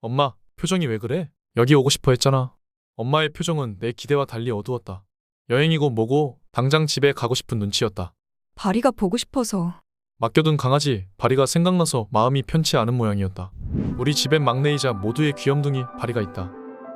엄마, 표정이 왜 그래? 여기 오고 싶어 했잖아. 엄마의 표정은 내 기대와 달리 어두웠다. 여행이고 뭐고 당장 집에 가고 싶은 눈치였다. 바리가 보고 싶어서. 맡겨둔 강아지 바리가 생각나서 마음이 편치 않은 모양이었다. 우리 집엔 막내이자 모두의 귀염둥이 바리가 있다.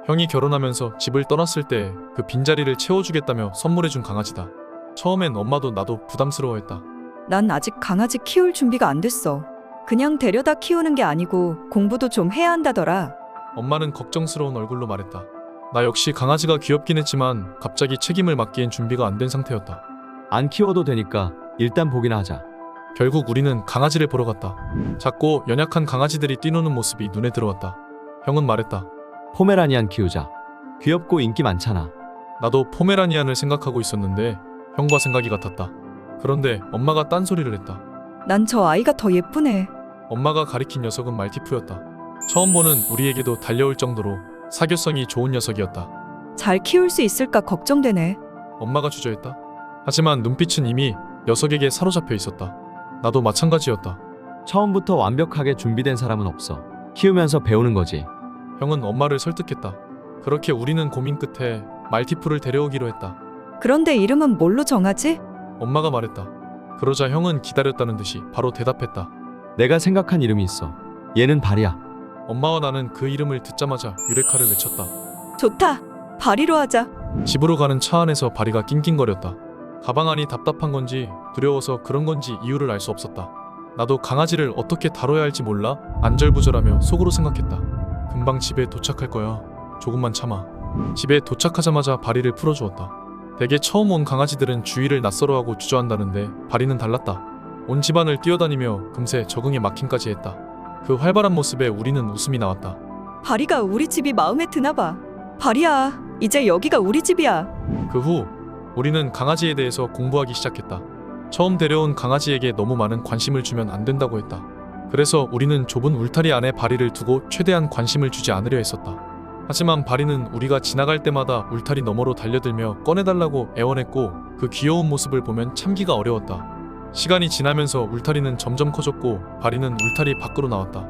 형이 결혼하면서 집을 떠났을 때 그 빈자리를 채워주겠다며 선물해준 강아지다. 처음엔 엄마도 나도 부담스러워했다. 난 아직 강아지 키울 준비가 안 됐어. 그냥 데려다 키우는 게 아니고 공부도 좀 해야 한다더라. 엄마는 걱정스러운 얼굴로 말했다. 나 역시 강아지가 귀엽긴 했지만 갑자기 책임을 맡기엔 준비가 안 된 상태였다. 안 키워도 되니까 일단 보기나 하자. 결국 우리는 강아지를 보러 갔다. 작고 연약한 강아지들이 뛰노는 모습이 눈에 들어왔다. 형은 말했다. 포메라니안 키우자. 귀엽고 인기 많잖아. 나도 포메라니안을 생각하고 있었는데 형과 생각이 같았다. 그런데 엄마가 딴소리를 했다. 난 저 아이가 더 예쁘네. 엄마가 가리킨 녀석은 말티푸였다. 처음 보는 우리에게도 달려올 정도로 사교성이 좋은 녀석이었다. 잘 키울 수 있을까 걱정되네. 엄마가 주저했다. 하지만 눈빛은 이미 녀석에게 사로잡혀 있었다. 나도 마찬가지였다. 처음부터 완벽하게 준비된 사람은 없어. 키우면서 배우는 거지. 형은 엄마를 설득했다. 그렇게 우리는 고민 끝에 말티푸를 데려오기로 했다. 그런데 이름은 뭘로 정하지? 엄마가 말했다. 그러자 형은 기다렸다는 듯이 바로 대답했다. 내가 생각한 이름이 있어. 얘는 바리야. 엄마와 나는 그 이름을 듣자마자 유레카를 외쳤다. 좋다. 바리로 하자. 집으로 가는 차 안에서 바리가 낑낑거렸다. 가방 안이 답답한 건지 두려워서 그런 건지 이유를 알 수 없었다. 나도 강아지를 어떻게 다뤄야 할지 몰라 안절부절하며 속으로 생각했다. 금방 집에 도착할 거야. 조금만 참아. 집에 도착하자마자 바리를 풀어주었다. 대개 처음 온 강아지들은 주위를 낯설어하고 주저한다는데 바리는 달랐다. 온 집안을 뛰어다니며 금세 적응에 막힘까지 했다. 그 활발한 모습에 우리는 웃음이 나왔다. 바리가 우리 집이 마음에 드나 봐. 바리야, 이제 여기가 우리 집이야. 그 후 우리는 강아지에 대해서 공부하기 시작했다. 처음 데려온 강아지에게 너무 많은 관심을 주면 안 된다고 했다. 그래서 우리는 좁은 울타리 안에 바리를 두고 최대한 관심을 주지 않으려 했었다. 하지만 바리는 우리가 지나갈 때마다 울타리 너머로 달려들며 꺼내달라고 애원했고 그 귀여운 모습을 보면 참기가 어려웠다. 시간이 지나면서 울타리는 점점 커졌고 바리는 울타리 밖으로 나왔다.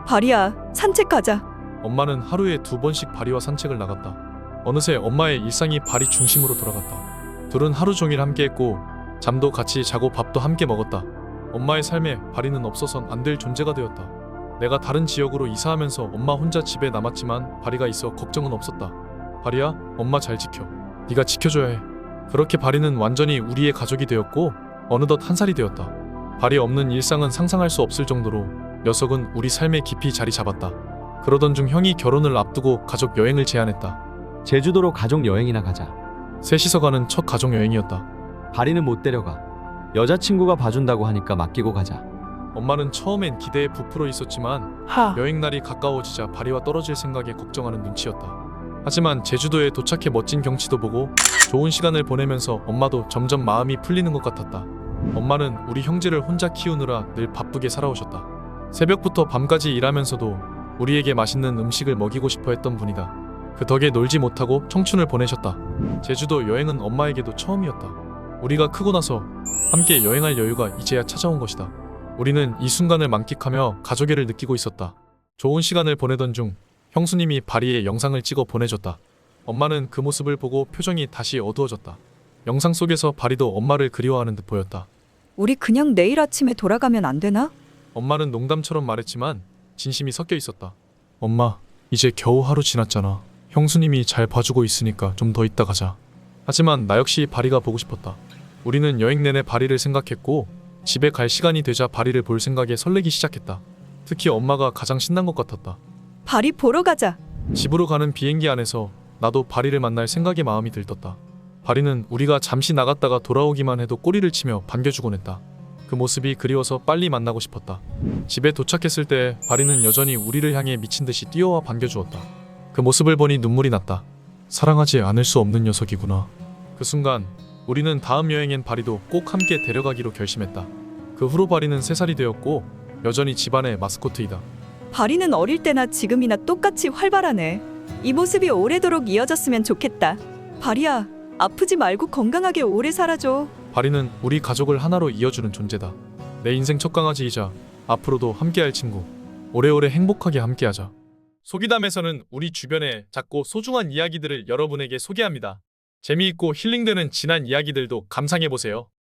바리야, 산책하자. 엄마는 하루에 2번씩 바리와 산책을 나갔다. 어느새 엄마의 일상이 바리 중심으로 돌아갔다. 둘은 하루 종일 함께했고 잠도 같이 자고 밥도 함께 먹었다. 엄마의 삶에 바리는 없어선 안 될 존재가 되었다. 내가 다른 지역으로 이사하면서 엄마 혼자 집에 남았지만 바리가 있어 걱정은 없었다. 바리야, 엄마 잘 지켜. 네가 지켜줘야 해. 그렇게 바리는 완전히 우리의 가족이 되었고 어느덧 1살이 되었다. 바리 없는 일상은 상상할 수 없을 정도로 녀석은 우리 삶에 깊이 자리 잡았다. 그러던 중 형이 결혼을 앞두고 가족 여행을 제안했다. 제주도로 가족 여행이나 가자. 셋이서 가는 첫 가족 여행이었다. 바리는 못 데려가. 여자친구가 봐준다고 하니까 맡기고 가자. 엄마는 처음엔 기대에 부풀어 있었지만 여행 날이 가까워지자 바리와 떨어질 생각에 걱정하는 눈치였다. 하지만 제주도에 도착해 멋진 경치도 보고 좋은 시간을 보내면서 엄마도 점점 마음이 풀리는 것 같았다. 엄마는 우리 형제를 혼자 키우느라 늘 바쁘게 살아오셨다. 새벽부터 밤까지 일하면서도 우리에게 맛있는 음식을 먹이고 싶어 했던 분이다. 그 덕에 놀지 못하고 청춘을 보내셨다. 제주도 여행은 엄마에게도 처음이었다. 우리가 크고 나서 함께 여행할 여유가 이제야 찾아온 것이다. 우리는 이 순간을 만끽하며 가족애를 느끼고 있었다. 좋은 시간을 보내던 중 형수님이 바리의 영상을 찍어 보내줬다. 엄마는 그 모습을 보고 표정이 다시 어두워졌다. 영상 속에서 바리도 엄마를 그리워하는 듯 보였다. 우리 그냥 내일 아침에 돌아가면 안 되나? 엄마는 농담처럼 말했지만 진심이 섞여 있었다. 엄마, 이제 겨우 하루 지났잖아. 형수님이 잘 봐주고 있으니까 좀 더 있다 가자. 하지만 나 역시 바리가 보고 싶었다. 우리는 여행 내내 바리를 생각했고 집에 갈 시간이 되자 바리를 볼 생각에 설레기 시작했다. 특히 엄마가 가장 신난 것 같았다. 바리 보러 가자. 집으로 가는 비행기 안에서 나도 바리를 만날 생각에 마음이 들떴다. 바리는 우리가 잠시 나갔다가 돌아오기만 해도 꼬리를 치며 반겨주곤 했다. 그 모습이 그리워서 빨리 만나고 싶었다. 집에 도착했을 때 바리는 여전히 우리를 향해 미친 듯이 뛰어와 반겨주었다. 그 모습을 보니 눈물이 났다. 사랑하지 않을 수 없는 녀석이구나. 그 순간 우리는 다음 여행엔 바리도 꼭 함께 데려가기로 결심했다. 그 후로 바리는 3살이 되었고 여전히 집안의 마스코트이다. 바리는 어릴 때나 지금이나 똑같이 활발하네. 이 모습이 오래도록 이어졌으면 좋겠다. 바리야, 아프지 말고 건강하게 오래 살아줘. 바리는 우리 가족을 하나로 이어주는 존재다. 내 인생 첫 강아지이자 앞으로도 함께할 친구. 오래오래 행복하게 함께하자. 소기담에서는 우리 주변의 작고 소중한 이야기들을 여러분에게 소개합니다. 재미있고 힐링되는 지난 이야기들도 감상해보세요.